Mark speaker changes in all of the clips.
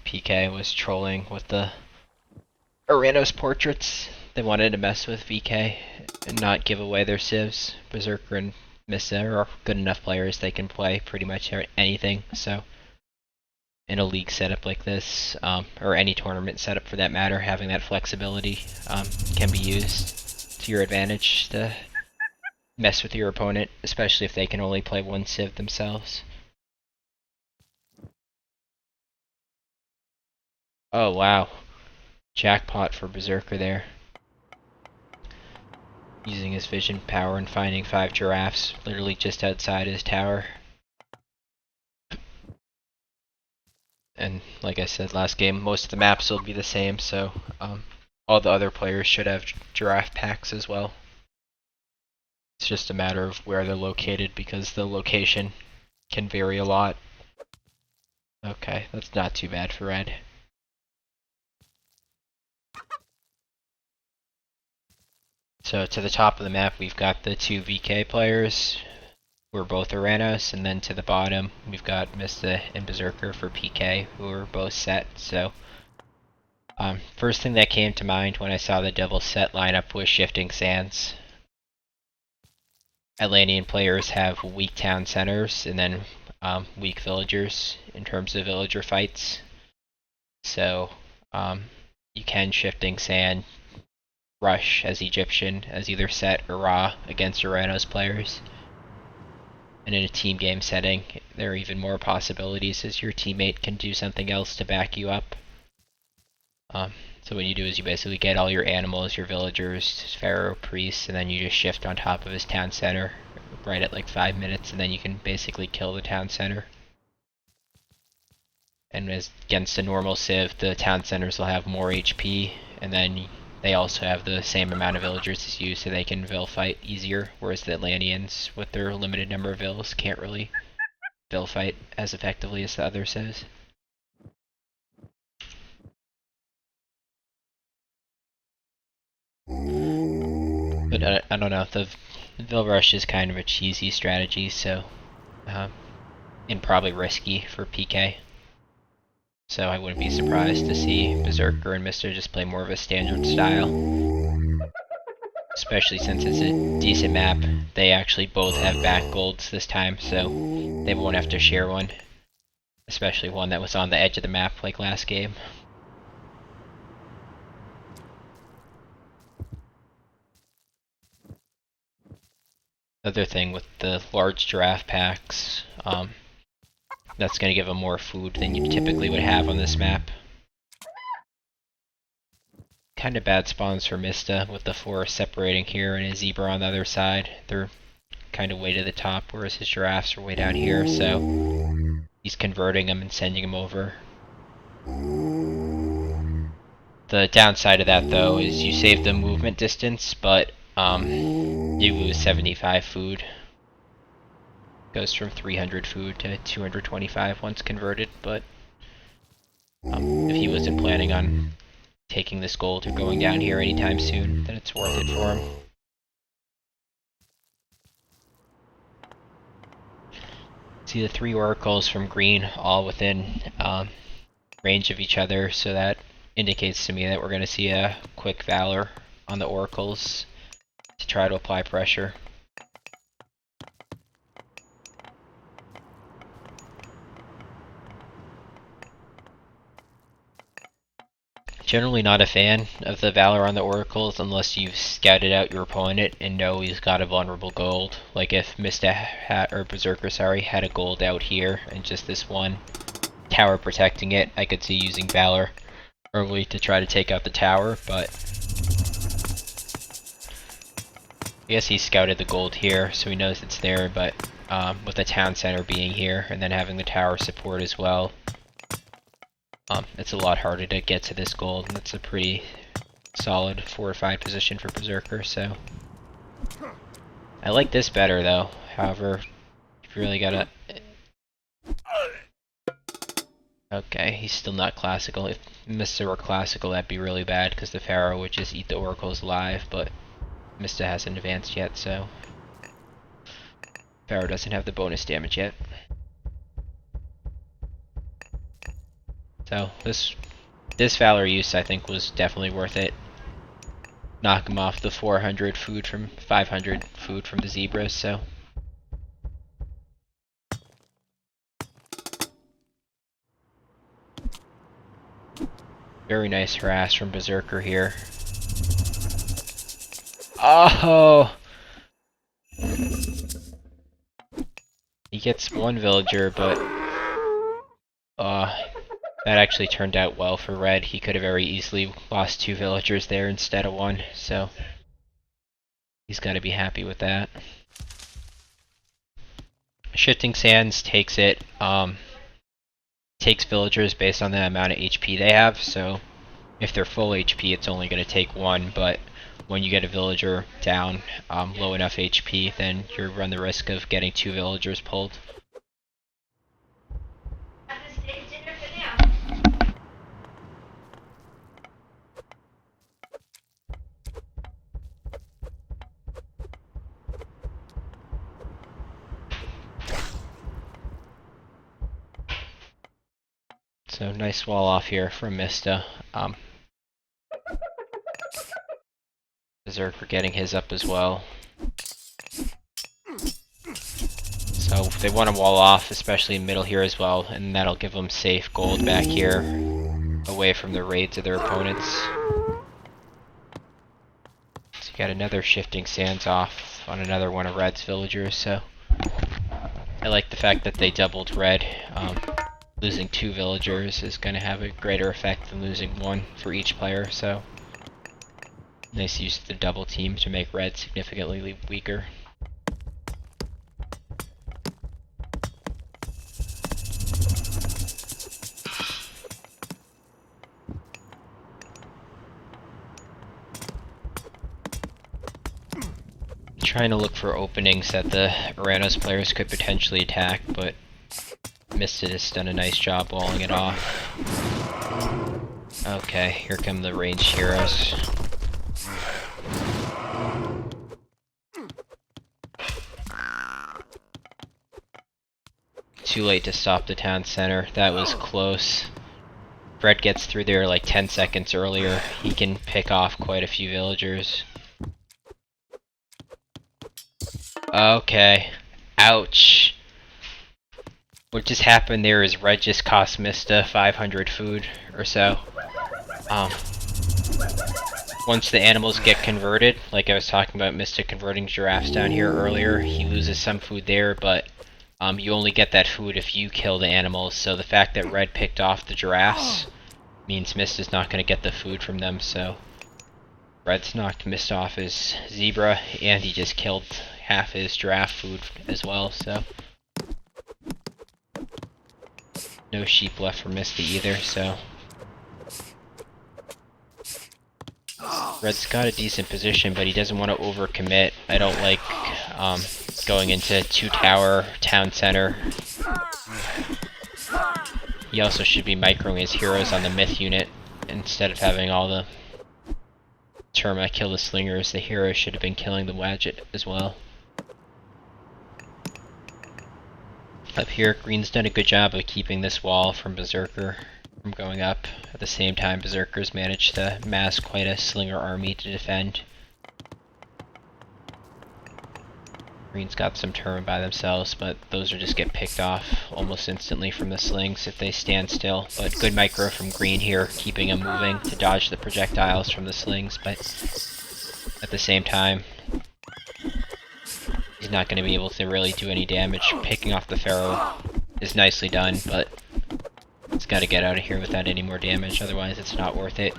Speaker 1: PK was trolling with the Aranos portraits. They wanted to mess with VK and not give away their civs. Berserker and Mista are good enough players, they can play pretty much anything, so in a league setup like this, or any tournament setup for that matter, having that flexibility can be used to your advantage to mess with your opponent, especially if they can only play one civ themselves. Oh wow, jackpot for Berserker there. Using his vision power and finding 5 giraffes literally just outside his tower. And like I said last game, most of the maps will be the same, so all the other players should have giraffe packs as well. It's just a matter of where they're located because the location can vary a lot. Okay, that's not too bad for red. So to the top of the map we've got the 2 VK players, who are both Aranos, and then to the bottom we've got Mista and Berserker for PK, who are both set. So first thing that came to mind when I saw the Devil set lineup was Shifting Sands. Atlantean players have weak town centers and then weak villagers in terms of villager fights. So you can Shifting Sand rush as Egyptian as either set or raw against Aranos players. And in a team game setting, there are even more possibilities as your teammate can do something else to back you up. So what you do is you basically get all your animals, your villagers, pharaoh, priests, and then you just shift on top of his town center right at like 5 minutes, and then you can basically kill the town center. And as against a normal civ, the town centers will have more HP, and then they also have the same amount of villagers as you, so they can vill fight easier, whereas the Atlanteans, with their limited number of vills, can't really vill fight as effectively as the other civs. But I don't know, the vill rush is kind of a cheesy strategy, so and probably risky for PK. So I wouldn't be surprised to see Berserker and Mista just play more of a standard style. Especially since it's a decent map. They actually both have back golds this time, so they won't have to share one. Especially one that was on the edge of the map like last game. Other thing with the large giraffe packs, that's going to give them more food than you typically would have on this map. Kind of bad spawns for Mista with the forest separating here and a zebra on the other side. They're kind of way to the top, whereas his giraffes are way down here, so he's converting them and sending them over. The downside of that though is you save the movement distance, but you lose 75 food. Goes from 300 food to 225 once converted, but if he wasn't planning on taking this gold or going down here anytime soon, then it's worth it for him. See the 3 oracles from green all within range of each other, so that indicates to me that we're going to see a quick valor on the oracles to try to apply pressure. Generally not a fan of the valor on the oracles unless you've scouted out your opponent and know he's got a vulnerable gold. Like if Mista or Berserker, sorry, had a gold out here and just this one tower protecting it, I could see using valor early to try to take out the tower, but I guess he scouted the gold here, so he knows it's there, but with the town center being here and then having the tower support as well, it's a lot harder to get to this gold, and it's a pretty solid fortified position for Berserker, so I like this better though. However, you've really gotta... Okay, he's still not classical. If Mista were classical, that'd be really bad, because the Pharaoh would just eat the oracles alive, but Mista hasn't advanced yet, so Pharaoh doesn't have the bonus damage yet. So this Valor use, I think, was definitely worth it. Knock him off the 500 food from the zebras, so. Very nice harass from Berserker here. Oh! He gets one villager, but that actually turned out well for Red. He could have very easily lost 2 villagers there instead of 1, so he's got to be happy with that. Shifting Sands takes it, takes villagers based on the amount of HP they have, so if they're full HP it's only going to take 1, but when you get a villager down low enough HP, then you run the risk of getting 2 villagers pulled. So nice wall off here from Mista. Berserker getting his up as well. So they want to wall off, especially in middle here as well, and that'll give them safe gold back here, away from the raids of their opponents. So you got another Shifting Sands off on another one of Red's villagers, so I like the fact that they doubled Red. Losing 2 villagers is going to have a greater effect than losing 1 for each player, so nice use of the double team to make Red significantly weaker. Trying to look for openings that the Aranos players could potentially attack, but Mista has done a nice job walling it off. Okay, here come the ranged heroes. Too late to stop the town center. That was close. Fred gets through there like 10 seconds earlier. He can pick off quite a few villagers. Okay. Ouch. What just happened there is Red just cost Mista 500 food or so. Once the animals get converted, like I was talking about Mista converting giraffes down here earlier, he loses some food there, but you only get that food if you kill the animals, so the fact that Red picked off the giraffes means Mista's not going to get the food from them, so Red's knocked Mista off his zebra, and he just killed half his giraffe food as well, so no sheep left for Mista either, so Red's got a decent position, but he doesn't want to overcommit. I don't like going into 2-tower town center. He also should be microing his heroes on the myth unit instead of having all the Terma kill the slingers. The heroes should have been killing the Wadget as well. Up here, Green's done a good job of keeping this wall from Berserker from going up. At the same time, Berserkers managed to mass quite a slinger army to defend. Green's got some Terma by themselves, but those are just get picked off almost instantly from the slings if they stand still. But good micro from Green here, keeping him moving to dodge the projectiles from the slings, but at the same time, he's not going to be able to really do any damage. Picking off the Pharaoh is nicely done, but he's got to get out of here without any more damage, otherwise it's not worth it.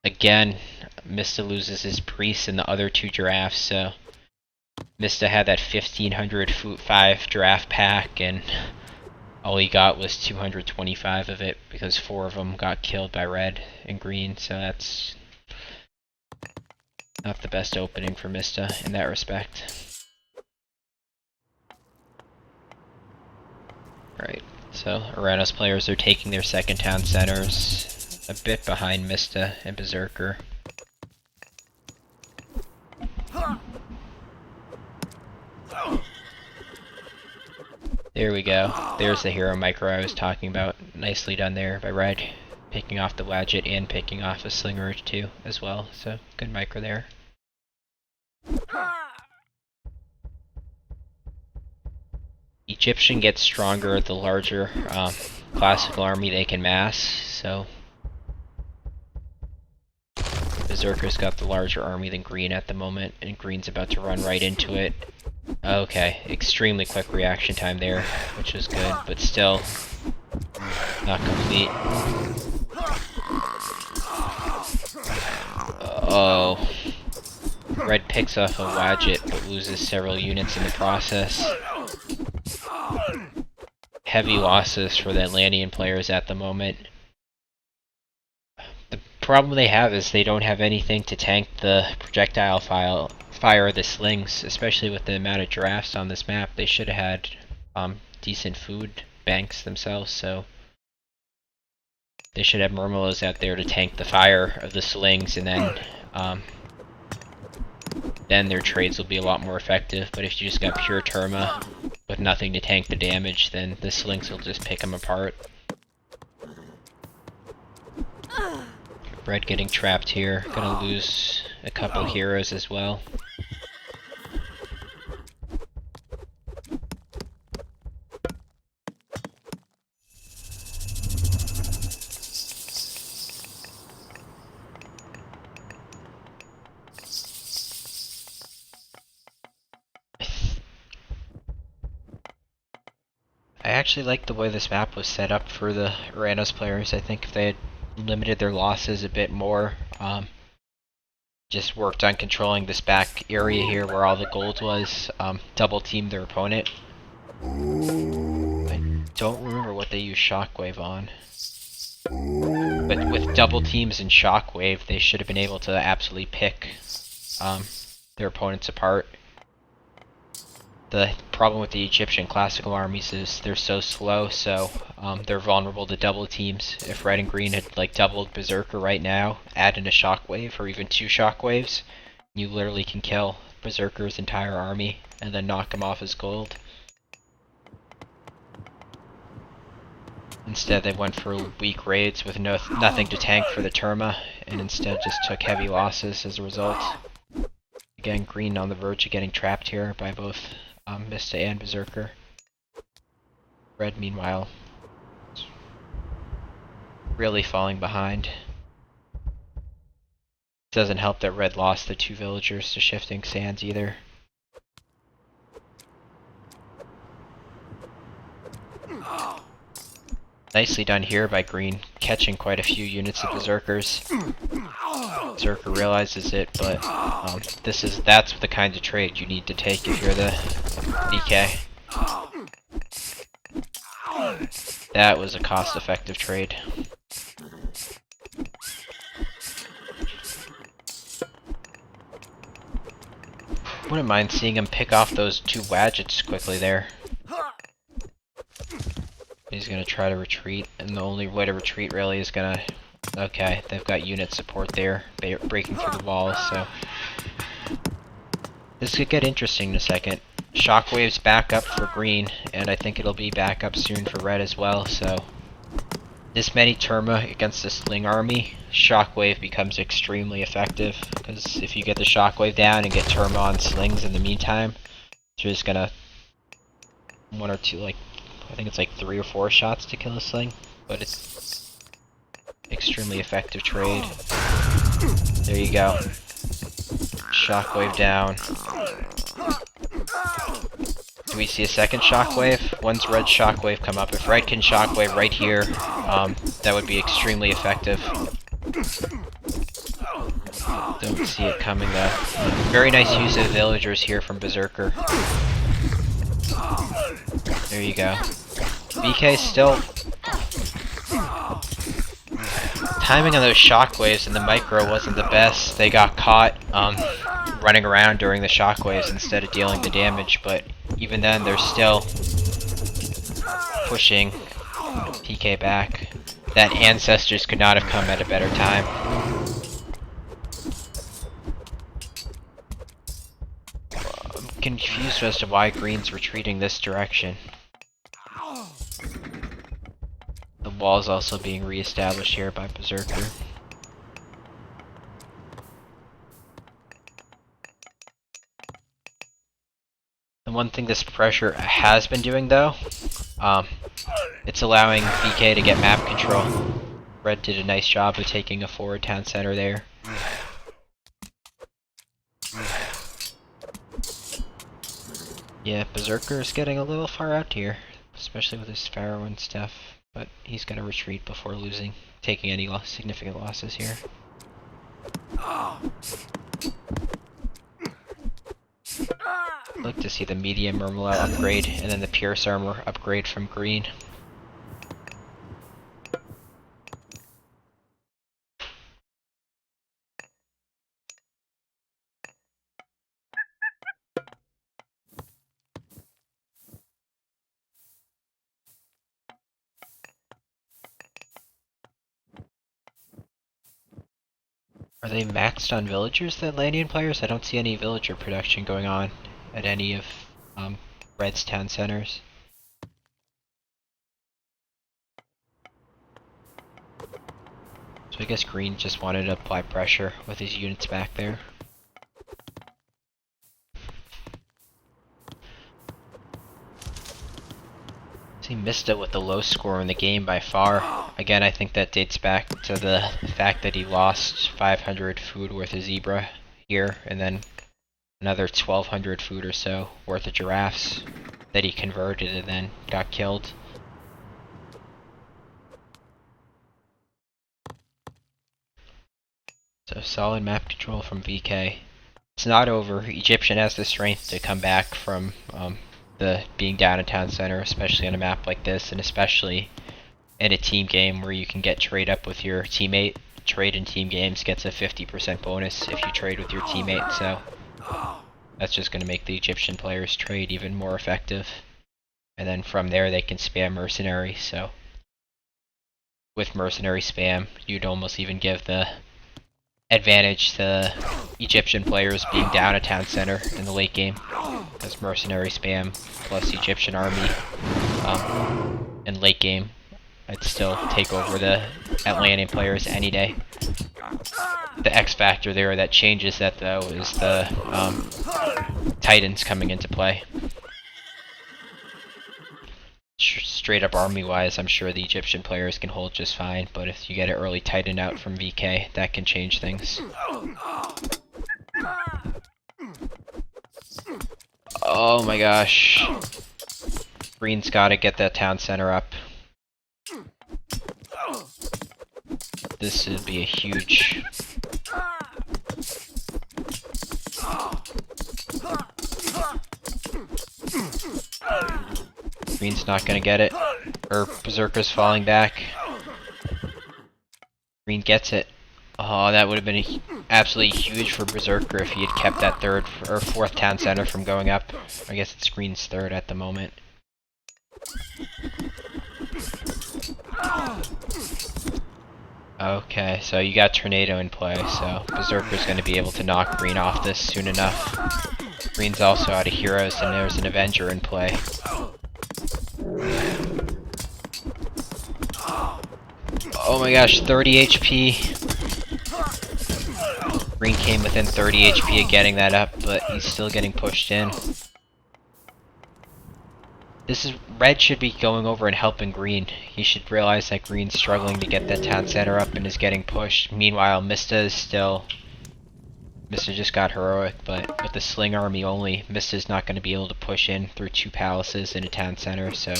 Speaker 1: Again, Mista loses his priest and the other 2 giraffes, so Mista had that 1500 foot 5 giraffe pack, and all he got was 225 of it because 4 of them got killed by Red and Green, so that's not the best opening for Mista in that respect. Right, so Aranos players are taking their second town centers, a bit behind Mista and Berserker. There we go. There's the hero micro I was talking about. Nicely done there by Red. Picking off the Wadget and picking off a Slinger too as well. So good micro there. Egyptian gets stronger the larger classical army they can mass, so Berserker's got the larger army than Green at the moment, and Green's about to run right into it. Okay, extremely quick reaction time there, which was good, but still not complete. Oh. Red picks off a Wadget, but loses several units in the process. Heavy losses for the Atlantean players at the moment. The problem they have is they don't have anything to tank the projectile fire of the slings, especially with the amount of giraffes on this map. They should have had decent food banks themselves, so they should have Murmillos out there to tank the fire of the slings, and then their trades will be a lot more effective. But if you just got pure Terma with nothing to tank the damage, then the slings will just pick them apart. Red getting trapped here, gonna lose a couple heroes as well. I actually like the way this map was set up for the Uranus players. I think if they had limited their losses a bit more, just worked on controlling this back area here where all the gold was, double teamed their opponent. I don't remember what they used Shockwave on. But with double teams and Shockwave, they should have been able to absolutely pick their opponents apart. The problem with the Egyptian classical armies is they're so slow, so they're vulnerable to double teams. If Red and Green had like doubled Berserker right now, add in a Shockwave or even 2 Shockwaves, you literally can kill Berserker's entire army and then knock him off his gold. Instead they went for weak raids with nothing to tank for the Terma, and instead just took heavy losses as a result. Again, Green on the verge of getting trapped here by both Mista and Berserker. Red, meanwhile, is really falling behind. Doesn't help that Red lost the 2 villagers to Shifting Sands either. Nicely done here by Green, catching quite a few units of Berserkers. Berserker realizes it, but that's the kind of trade you need to take if you're the DK. That was a cost-effective trade. Wouldn't mind seeing him pick off those 2 Wadgets quickly there. He's gonna try to retreat, and the only way to retreat really is gonna... Okay, they've got unit support there, breaking through the walls, so... This could get interesting in a second. Shockwave's back up for Green, and I think it'll be back up soon for Red as well, so... This many Terma against the Sling army, Shockwave becomes extremely effective, because if you get the Shockwave down and get Terma on Slings in the meantime, you're just gonna... 1 or 2, like... I think it's like 3 or 4 shots to kill a Sling, but it's extremely effective trade. There you go. Shockwave down. Do we see a second Shockwave? When's Red Shockwave come up? If Red can Shockwave right here, that would be extremely effective. Don't see it coming though. Very nice use of villagers here from Berserker. There you go. BK still... Timing on those shockwaves and the micro wasn't the best. They got caught running around during the shockwaves instead of dealing the damage, but even then they're still pushing PK back. That Ancestors could not have come at a better time. I'm confused as to why Green's retreating this direction. wall is also being re-established here by Berserker. The one thing this pressure has been doing, though, it's allowing VK to get map control. Red did a nice job of taking a forward town center there. Yeah, Berserker is getting a little far out here, especially with his Pharaoh and stuff, but he's gonna retreat before taking any significant losses here. I'd like to see the medium Murmillow upgrade, and then the Pierce Armor upgrade from green. Are they maxed on villagers, the Atlantean players? I don't see any villager production going on at any of Red's town centers. So I guess green just wanted to apply pressure with his units back there. See Mista with the low score in the game by far. Again, I think that dates back to the fact that he lost 500 food worth of zebra here, and then another 1200 food or so worth of giraffes that he converted and then got killed. So solid map control from VK. It's not over. Egyptian has the strength to come back from the being down in town center, especially on a map like this, and especially in a team game where you can get trade up with your teammate. Trade in team games gets a 50% bonus if you trade with your teammate, so that's just going to make the Egyptian players trade even more effective. And then from there they can spam mercenary, so with mercenary spam, you'd almost even give the advantage to Egyptian players being down a town center in the late game, as mercenary spam plus Egyptian army in late game. I'd still take over the Atlantean players any day. The X factor there that changes that, though, is the Titans coming into play. Straight up army wise, I'm sure the Egyptian players can hold just fine, but if you get an early Titan out from VK, that can change things. Oh my gosh. Green's gotta get that town center up. This would be a huge... Green's not gonna get it. Berserker's falling back. Green gets it. Oh, that would have been absolutely huge for Berserker if he had kept that third or fourth town center from going up. I guess it's Green's third at the moment. Okay, so you got Tornado in play, so Berserker's going to be able to knock Green off this soon enough. Green's also out of heroes, and there's an Avenger in play. Oh my gosh, 30 HP. Green came within 30 HP of getting that up, but he's still getting pushed in. Red should be going over and helping Green. He should realize that Green's struggling to get that town center up and is getting pushed. Meanwhile, Mista just got heroic, but with the Sling army only, Mista's not going to be able to push in through two palaces in a town center, so...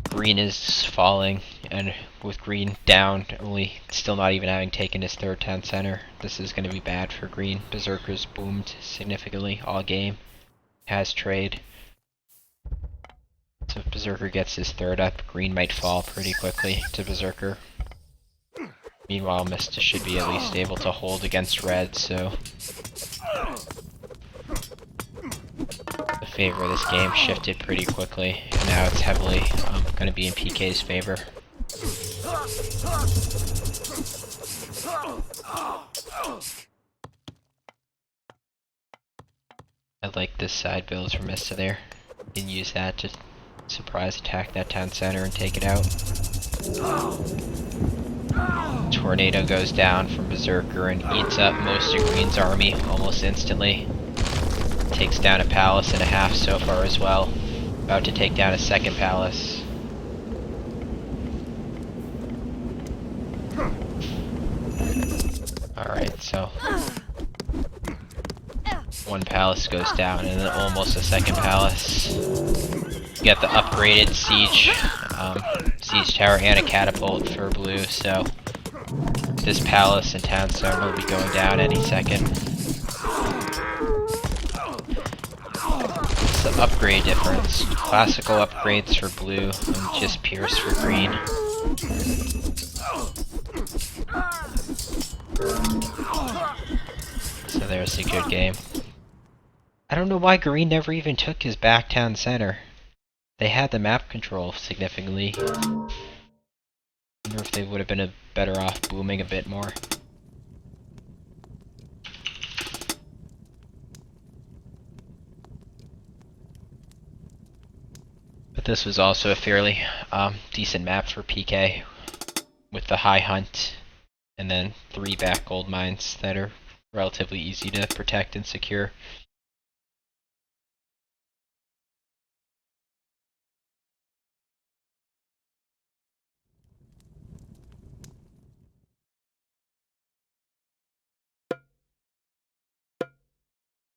Speaker 1: Green is falling, and with Green down, still not even having taken his third town center, this is going to be bad for Green. Berserker's boomed significantly all game, has trade. So if Berserker gets his third up, Green might fall pretty quickly to Berserker. Meanwhile, Mista should be at least able to hold against Red, so... The favor of this game shifted pretty quickly, and now it's heavily going to be in PK's favor. I like this side build from Mista there. You can use that to surprise attack that town center and take it out. Tornado goes down from Berserker and eats up most of Green's army almost instantly. Takes down a palace and a half so far as well. About to take down a second palace. Alright, so one palace goes down and then almost a second palace. You get the upgraded siege tower and a catapult for blue, so this palace and town center will be going down any second. It's the upgrade difference. Classical upgrades for blue and just Pierce for green. So there's a good game. I don't know why green never even took his back town center. They had the map control significantly. I wonder if they would have been better off booming a bit more. But this was also a fairly decent map for PK, with the high hunt and then 3 back gold mines that are relatively easy to protect and secure.